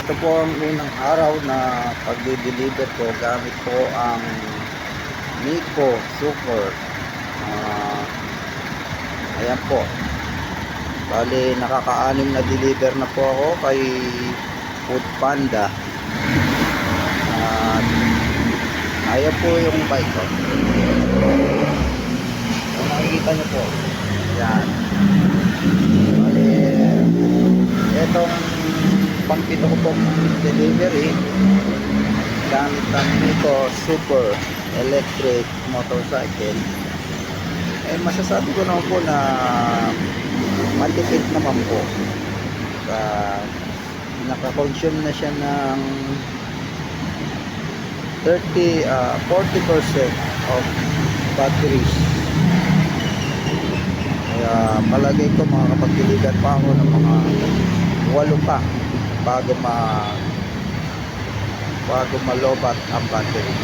Ito po ang unang araw na pagdi-deliver ko gamit po ang Miko Super. Ayan po. Bali, nakaka-anim na deliver na po ako kay Food Panda. At ayan po yung bike ko. Kung nakikita nyo po. Ayan. Bali, etong pangpito ko pong delivery gamit ang Miko Super electric motorcycle. Masasabi ko naman po na matipid naman po. Naka-consume na siya ng 40% of batteries. Kaya palagay ko makakapag-deliver pa ako ng mga 8 pa bago malobat ang battery.